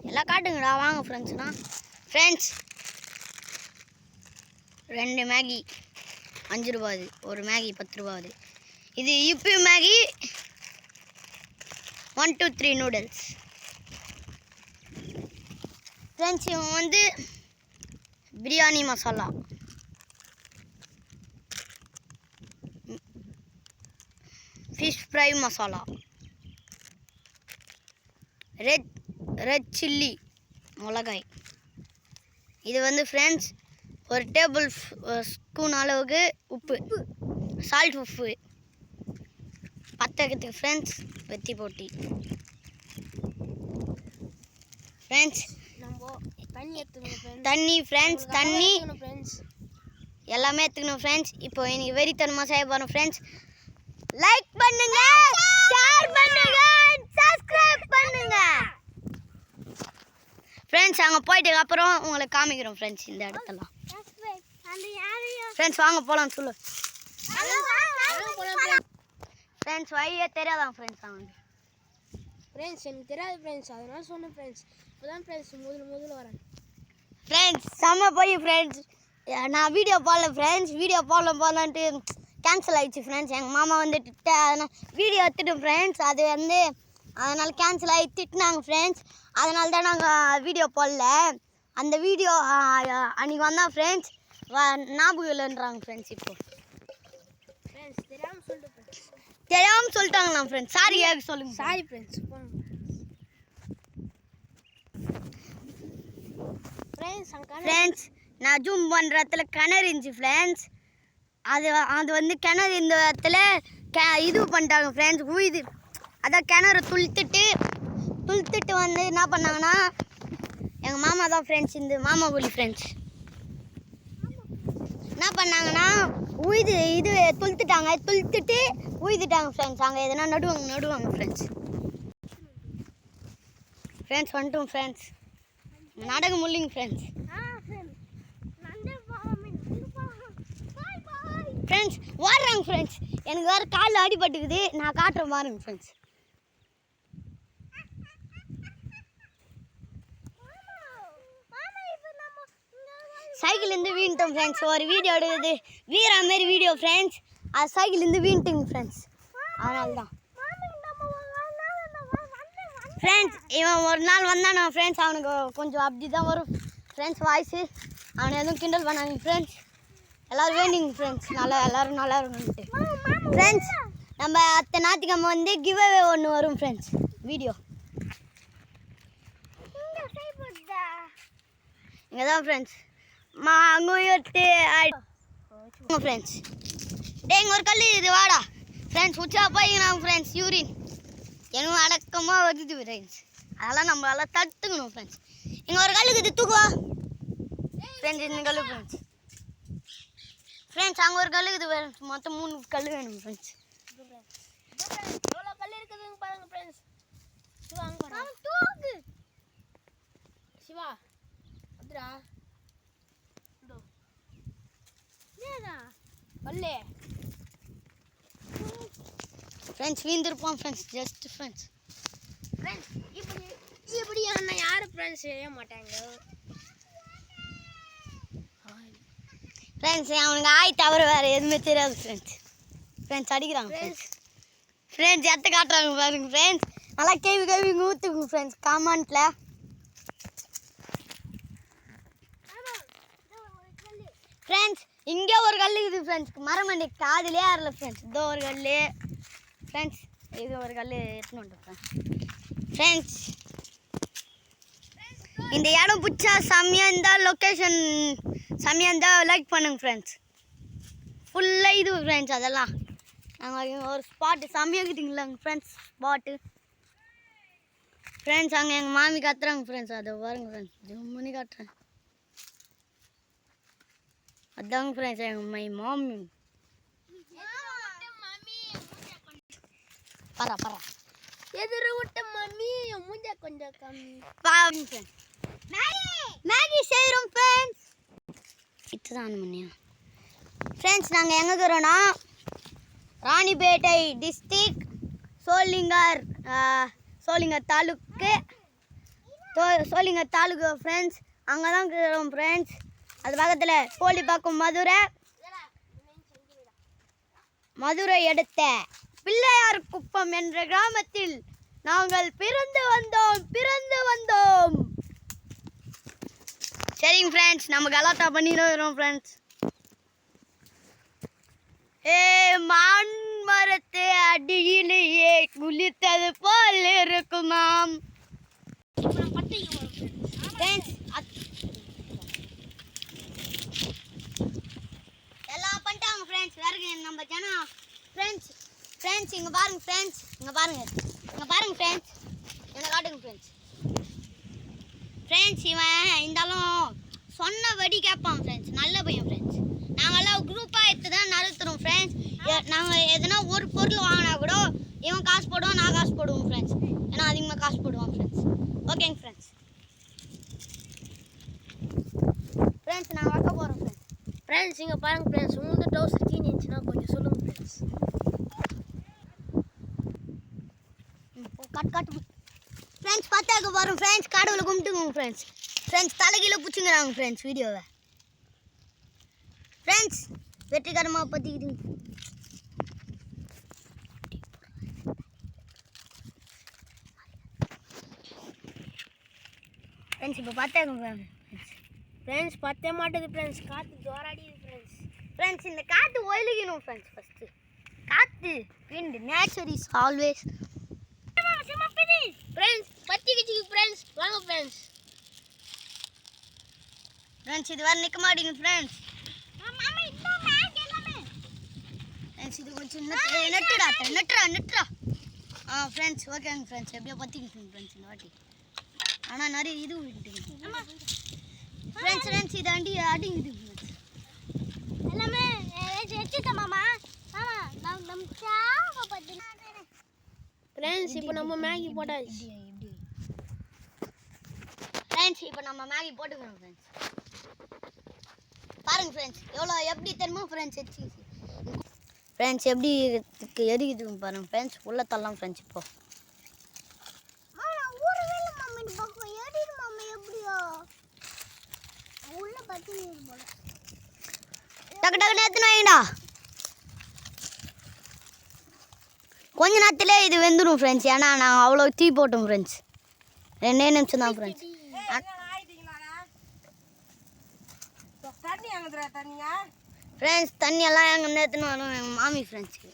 எல்லாம் காட்டுங்கடா வாங்க ஃப்ரெண்ட்ஸ்னா. Friends 2 Maggi 5 ரூபாது, ஒரு மேகி 10 ரூபாது. இது யுபி மேகி 1 2 3 நூடுல்ஸ். ஃப்ரெண்ட்ஸ் இவங்க வந்து biryani masala, fish fry masala, red chilli மிளகாய். இது வந்து ஃப்ரெண்ட்ஸ் ஒரு டேபிள் ஸ்பூன் அளவுக்கு உப்பு, சால்ட் உப்பு பத்தக்கத்துக்கு ஃப்ரெண்ட்ஸ் வெத்தி போட்டி. ஃப்ரெண்ட்ஸ் தண்ணி ஃப்ரெண்ட்ஸ், தண்ணி எல்லாமே எடுத்துக்கணும் ஃப்ரெண்ட்ஸ். இப்போ எனக்கு வெறித்தனமாக செய்ய போகிறோம் ஃப்ரெண்ட்ஸ். லைக் பண்ணுங்க, ஷேர் பண்ணுங்க, சப்ஸ்கிரைப் பண்ணுங்க ஃப்ரெண்ட்ஸ். அங்கே போயிட்டு அப்புறம் உங்களுக்கு காமிக்கிறோம் ஃப்ரெண்ட்ஸ் இந்த இடத்தெல்லாம். ஃப்ரெண்ட்ஸ் வாங்க போகலாம் சொல்லு ஃப்ரெண்ட்ஸ். வழியே தெரியாதான் ஃப்ரெண்ட்ஸ் அவனுக்கு. ஃப்ரெண்ட்ஸ் எனக்கு தெரியாது ஃப்ரெண்ட்ஸ், அதனால சொன்னேன் ஃப்ரெண்ட்ஸ். இப்போதான் ஃப்ரெண்ட்ஸ் முதல்ல வரேன் ஃப்ரெண்ட்ஸ். செம்ம போய் ஃப்ரெண்ட்ஸ் நான் வீடியோ போடல ஃப்ரெண்ட்ஸ். வீடியோ போடலான்ட்டு கேன்சல் ஆகிடுச்சு ஃப்ரெண்ட்ஸ். எங்கள் மாமா வந்து வீடியோ எடுத்துட்டோம் ஃப்ரெண்ட்ஸ். அது வந்து அதனால் கேன்சல் ஆகி திட்டினாங்க ஃப்ரெண்ட்ஸ். அதனால தான் நாங்கள் வீடியோ போடல. அந்த வீடியோ அன்றைக்கி வந்தால் ஃப்ரெண்ட்ஸ் ஞாபகம் இல்லைன்றாங்க ஃப்ரெண்ட்ஸ். இப்போ ஃப்ரெண்ட்ஸ் தெரியாமல் சொல்லிட்டாங்களாம் ஃப்ரெண்ட்ஸ். சாரி கேட்க சொல்லுங்கள். Sorry friends. ஃப்ரெண்ட்ஸ் நான் ஜூம் பண்ணுற இடத்துல கிணறு இருந்துச்சு ஃப்ரெண்ட்ஸ். அது வந்து கிணறு இந்த இடத்துல இது பண்ணிட்டாங்க ஃப்ரெண்ட்ஸ். உயிது அதான் கிணறு துளுத்துட்டு வந்து என்ன பண்ணாங்கன்னா எங்கள் மாமா தான் ஃப்ரெண்ட்ஸ், இந்த மாமா புலி ஃப்ரெண்ட்ஸ் என்ன பண்ணாங்கன்னா இது துளுத்துட்டு உயிதுட்டாங்க ஃப்ரெண்ட்ஸ். அங்கே எதனா நடுவாங்க ஃப்ரெண்ட்ஸ். ஃப்ரெண்ட்ஸ் வந்துட்டோம் ஃப்ரெண்ட்ஸ். நாடகம் முடியுங்க ஃப்ரெண்ட்ஸ். ஃப்ரெண்ட்ஸ் ஓடுறாங்க ஃப்ரெண்ட்ஸ். எனக்கு வேறு காலில் அடிபட்டுக்குது, நான் காட்டுறேன் பாருங்க ஃப்ரெண்ட்ஸ். சைக்கிள்லேருந்து வீணிட்டோம் ஃப்ரெண்ட்ஸ். ஒரு வீடியோ எடுக்குது வீரா மாரி வீடியோ ஃப்ரெண்ட்ஸ். அது சைக்கிள்லேருந்து வீணிட்டுங்க ஃப்ரெண்ட்ஸ். அதனால தான் ஃப்ரெண்ட்ஸ் இவன் ஒரு நாள் வந்தானா ஃப்ரெண்ட்ஸ். அவனுக்கு கொஞ்சம் அப்படி தான் வரும் ஃப்ரெண்ட்ஸ் வாய்ஸு. அவனை எதுவும் கிண்டல் பண்ணாங்க ஃப்ரெண்ட்ஸ். எல்லோரும் வேண்டிங்க ஃப்ரெண்ட்ஸ், எல்லோரும் நல்லா இருக்கணும்ட்டு ஃப்ரெண்ட்ஸ். நம்ம அடுத்த ஞாயிற்றுக்கிழமை வந்து கிவ் அவே ஒன்று வரும் ஃப்ரெண்ட்ஸ். வீடியோ இங்கே தான் ஃப்ரெண்ட்ஸ். மாங்குயத்து ஃப்ரெண்ட்ஸ். இங்கே ஒரு கல் இது வாடா ஃப்ரெண்ட்ஸ். உச்சா போய்க்கிறாங்க ஃப்ரெண்ட்ஸ். யூரின் எனக்கு அடக்கமாக வருது ஃப்ரெண்ட்ஸ். அதெல்லாம் நம்மளால தடுத்துக்கணும் ஃப்ரெண்ட்ஸ். இங்கே ஒரு கல்லுக்கு இது தூக்குவா ஃப்ரெண்ட்ஸ். இந்த கல் ஃப்ரெண்ட்ஸ். ஃப்ரெண்ட்ஸ் அங்கே ஒரு கல் இது ஃப்ரெண்ட்ஸ். மொத்தம் 3 கல் வேணும் ஃப்ரெண்ஸ். எவ்வளோ கல் இருக்குதுங்க பாருங்க ஃப்ரெண்ட்ஸ். சிவா அங்கே பாருங்க. தூக்கு சிவா அதுடா. இதோ ஏடா கல்லே ஃப்ரெண்ட்ஸ் வீந்திருப்போம் ஃப்ரெண்ட்ஸ். Just friends. ஃப்ரெண்ட்ஸ் இப்படி அண்ணா யாரும் ஃப்ரெண்ட்ஸ் செய்ய மாட்டாங்க ஃப்ரெண்ட்ஸ். அவனுக்கு ஆய் தவிர வேறு எதுவுமே தெரியாது ஃப்ரெண்ட்ஸ். ஃப்ரெண்ட்ஸ் அடிக்கிறாங்க ஃப்ரெண்ட்ஸ். ஃப்ரெண்ட்ஸ் எத்த காட்டுறாங்க பாருங்க ஃப்ரெண்ட்ஸ். நல்லா கேள்வி ஊற்றுக்குங்க ஃப்ரெண்ட்ஸ் காமெண்ட்டில். ஃப்ரெண்ட்ஸ் இங்கே ஒரு கல் இருக்குது ஃப்ரெண்ட்ஸ். மரமண்டி காதுலேயே ஆறல ஃப்ரெண்ட்ஸ். இதோ ஒரு கல் ஃப்ரெண்ட்ஸ். இது ஒரு கல் எடுத்துன்னு வந்துட்டேன் ஃப்ரெண்ட்ஸ். இந்த இடம் பிடிச்சா செம்மையாக இருந்தால் லொக்கேஷன் செம்மையாக இருந்தால் லைக் பண்ணுங்க ஃப்ரெண்ட்ஸ். ஃபுல்லாக இது ஃப்ரெண்ட்ஸ். அதெல்லாம் நாங்கள் ஒரு ஸ்பாட்டு செம்மையாக இருக்குதுங்களாங்க ஃப்ரெண்ட்ஸ். Spot friends. அங்கே எங்கள் மாமி கத்துறாங்க ஃப்ரெண்ட்ஸ். அதை பாருங்க ஃப்ரெண்ட்ஸ். ஜூம் பண்ணி காட்டுறேன். அதாங்க ஃப்ரெண்ட்ஸ் எங்கள் மாமி. பரா எதிர விட்ட மம்மி மூஞ்ச கொஞ்சம் கம்மி பாருங்க ஃப்ரெண்ட்ஸ். மேகி செய்கிறோம் ஃப்ரெண்ட்ஸ். இதுதான் மணியா ஃப்ரெண்ட்ஸ். நாங்கள் எங்கே இருக்கிறோன்னா ராணிப்பேட்டை டிஸ்ட்ரிக் சோளிங்கர் சோளிங்கர் தாலுக்கு சோளிங்கர் தாலுக்கு ஃப்ரெண்ட்ஸ். அங்கே தான் இருக்கிறோம் ஃப்ரெண்ட்ஸ். அது பக்கத்தில் கோழிப்பாக்கம் மதுரை எடுத்த பிள்ளையார் குப்பம் என்ற கிராமத்தில் நாங்கள் பிறந்து வந்தோம். சரிங்க ஃப்ரெண்ட்ஸ், நம்ம கலாட்டா பண்ணிட்டு வரோம் ஃப்ரெண்ட்ஸ். மான் மரத்து அடியிலேயே குளித்தது போல் இருக்குமாம். எல்லாம் பண்ணிட்டாங்க ஃப்ரெண்ட்ஸ். வேறு நம்ம ஜனம் ஃப்ரெண்ட்ஸ் இங்கே பாருங்க ஃப்ரெண்ட்ஸ். இங்கே பாருங்க ஃப்ரெண்ட்ஸ். என்ன காட்டுங்க ஃப்ரெண்ட்ஸ். இவன் இருந்தாலும் சொன்னபடி கேட்பான் ஃப்ரெண்ட்ஸ். நல்ல பையன் ஃப்ரெண்ட்ஸ். நாங்கள்லாம் குரூப்பாக எடுத்து தான் நடத்துகிறோம் ஃப்ரெண்ட்ஸ். நாங்கள் எதுனா ஒரு பொருள் வாங்கினா கூட இவன் காசு போடுவோம், நான் காசு போடுவோம் ஃப்ரெண்ட்ஸ். ஏன்னா அதிகமாக காசு போடுவான் ஃப்ரெண்ட்ஸ். ஓகேங்க ஃப்ரெண்ட்ஸ். நாங்கள் வைக்க போகிறோம் ஃப்ரெண்ட்ஸ். இங்கே பாருங்க ஃப்ரெண்ட்ஸ், உங்களுக்கு டவுசர் தீனி இருந்துச்சுன்னா கொஞ்சம் சொல்லுங்கள் ஃப்ரெண்ட்ஸ். கட்டு ஃப்ரெண்ட்ஸ். பார்த்தாக்க போகிறோம் ஃப்ரெண்ட்ஸ். கடவுளை கும்பிட்டுக்கோங்க ஃப்ரெண்ட்ஸ். தலைகீழ பிடிச்சிங்கிறாங்க ஃப்ரெண்ட்ஸ் வீடியோவை ஃப்ரெண்ட்ஸ். வெற்றிகரமாக பற்றிக்கிதுங்க ஃப்ரெண்ட்ஸ். இப்போ பார்த்தாங்க ஃப்ரெண்ட்ஸ் பத்தே மாட்டேது ஃப்ரெண்ட்ஸ். காற்று ஜோராடிது ஃப்ரெண்ட்ஸ். இந்த காற்று ஒழுகணும் ஃப்ரெண்ட்ஸ். ஃபஸ்ட்டு காற்று wind nature is always friends. பத்திக்கிச்சு ஃப்ரெண்ட்ஸ். வாங்க ஃப்ரெண்ட்ஸ். இது வேறு நிற்க மாட்டேங்குது ஃப்ரெண்ட்ஸ். இது கொஞ்சம் நெட்டுடா ஃப்ரெண்ட்ஸ். ஓகேங்க ஃப்ரெண்ட்ஸ். எப்படியோ பற்றிக்கிட்டு ஃப்ரெண்ட்ஸ் இந்த வாட்டி. ஆனால் நிறைய இது விட்டுங்க ஃப்ரெண்ட்ஸ். இது அடிங்குது ஃப்ரெண்ட்ஸ். எல்லாமே வச்சுட்டேன் மாமா. ஃப்ரெண்ட்ஸ் இப்போ நம்ம மேகி போட்டாச்சு ஃப்ரெண்ட்ஸ். இப்போ நம்ம மேகி போட்டுக்கிறோம் ஃப்ரெண்ட்ஸ். பாருங்க ஃப்ரெண்ட்ஸ் எப்படி தெரியுமா ஃப்ரெண்ட்ஸ் ஃப்ரெண்ட்ஸ் எப்படி எரிக்குது பாருங்க ஃப்ரெண்ட்ஸ். உள்ள தள்ளலாம் ஃப்ரெண்ட்ஸ். இப்போ டக்கு எடுத்துன்னு வாங்கடா. கொஞ்ச நேரத்திலே இது வெந்துடும் ஃப்ரெண்ட்ஸ். ஏன்னா நாங்கள் அவ்வளோ தீ போட்டோம் ஃப்ரெண்ட்ஸ். 2 நிமிஷம் தான் ஃப்ரெண்ட்ஸ். ஃப்ரெண்ட்ஸ் தண்ணி எல்லாம் எங்கள் எடுத்துன்னு வரும் எங்கள் மாமி ஃப்ரெண்ட்ஸுக்கு.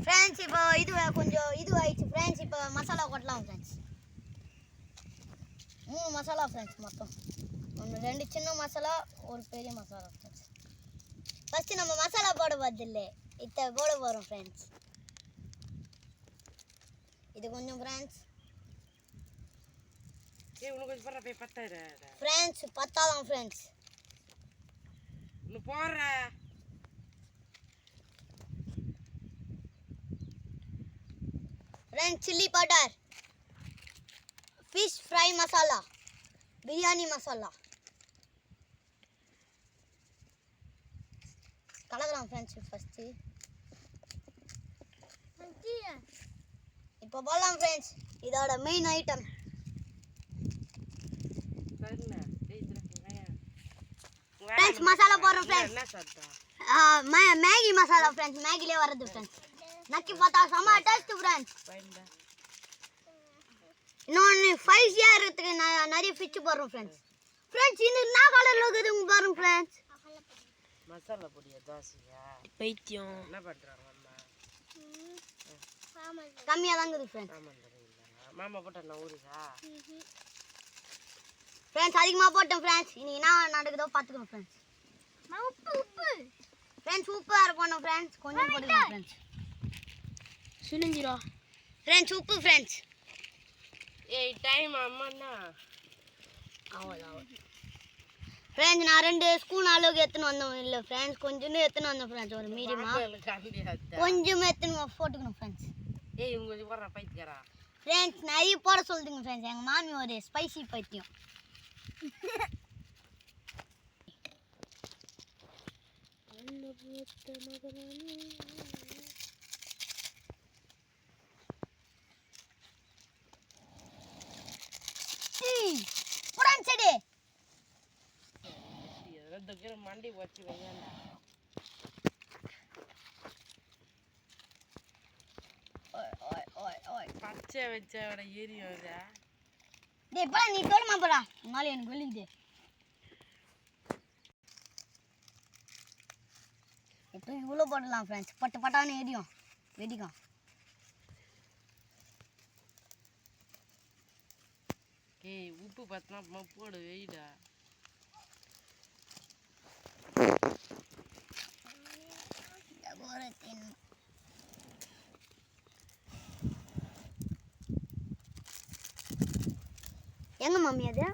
ஃப்ரெண்ட்ஸ் இப்போ இது கொஞ்சம் ஆயிடுச்சு ஃப்ரெண்ட்ஸ். இப்போ மசாலா கொட்டலாம் ஃப்ரெண்ட்ஸ். 3 மசாலா ஃப்ரெண்ட்ஸ். மொத்தம் 2 சின்ன மசாலா, ஒரு பெரிய மசாலா ஃப்ரெண்ட்ஸ். ஃபஸ்ட்டு நம்ம மசாலா போட பார்த்தில்ல, இதை போட போகிறோம் ஃப்ரெண்ட்ஸ். இது கொஞ்சம் ஃப்ரெண்ட்ஸ். ஃப்ரெண்ட்ஸ் பத்தாதான் friends. Friends chilli powder, fish fry masala, biryani masala கலக்கலாம் ஃப்ரெண்ட்ஸ். ஃபஸ்ட்டு இப்போ போடலாம் ஃப்ரெண்ட்ஸ். இதோட மெயின் ஐட்டம் ஃப்ரெண்ட்ஸ் மசாலா போடுறோம் ஃப்ரெண்ட்ஸ். Maggi masala friends. மேகிலே வரது ஃப்ரெண்ட்ஸ். நக்கி பார்த்தா செம்ம டேஸ்ட் ஃப்ரெண்ட்ஸ். இன்னொன்று ஸ்பைசியாக இருக்கிறதுக்கு நிறைய ஃபிஷ் போடுறோம் ஃப்ரெண்ட்ஸ். ஃப்ரெண்ட்ஸ் இது என்ன கலரில் இருக்குதுங்க பாருங்க ஃப்ரெண்ட்ஸ். மசாலா பொடியா தோசையா பைத்தியம் என்ன பண்ணுறாங்க அம்மா? கம்மியாக தாங்க இருக்குது ஃப்ரெண்ட்ஸ். மாமா போட்டா ஊருக்கா ஃப்ரெண்ட்ஸ் அதிகமாக போட்டோம் ஃப்ரெண்ட்ஸ். இன்னைக்கு என்ன நடக்குதோ பார்த்துக்கணும் ஃப்ரெண்ட்ஸ். உப்பு ஃப்ரெண்ட்ஸ். உப்பு வேறு போடணும் ஃப்ரெண்ட்ஸ். கொஞ்சம் போட்டுக்கலாம் ஃப்ரெண்ட்ஸ். சுழிஞ்சிரா ஃப்ரெண்ட்ஸ் உப்பு ஃப்ரெண்ட்ஸ். ஏய் டைம் அம்மாண்ணா அவ்வளோ ஃப்ரெண்ட்ஸ் நான் 2 ஸ்பூன் அளவுக்கு எடுத்துன்னு வந்தோம் இல்லை ஃப்ரெண்ட்ஸ். கொஞ்சம் எடுத்துன்னு வந்தோம் ஃப்ரெண்ட்ஸ். ஒரு மீடியமாக கொஞ்சம் எடுத்துன்னு போட்டுக்கணும் ஃப்ரெண்ட்ஸ். ஏய் உங்களுக்கு போடுற பைத்தியக்காரா ஃப்ரெண்ட்ஸ் நிறைய போட சொல்லுதுங்க ஃப்ரெண்ட்ஸ். எங்கள் மாமி ஒரு ஸ்பைசி பைத்தியம். புறான் செடி దగ్గర మండి వచ్చి వెయ్యండి பச்சை வச்சோட ஏரியும் இதா டேய் போடா நீ தோலுமா போடா நாளை எனக்கு வெளிக்குது இப்போ இவ்வளோ போடலாம் ஃப்ரெண்ட்ஸ் பட்டு பட்டான்னு எரியும் வெடிக்கும் ஏய் உப்பு பத்தினா போடு வெயிடா எங்க மம்மி அது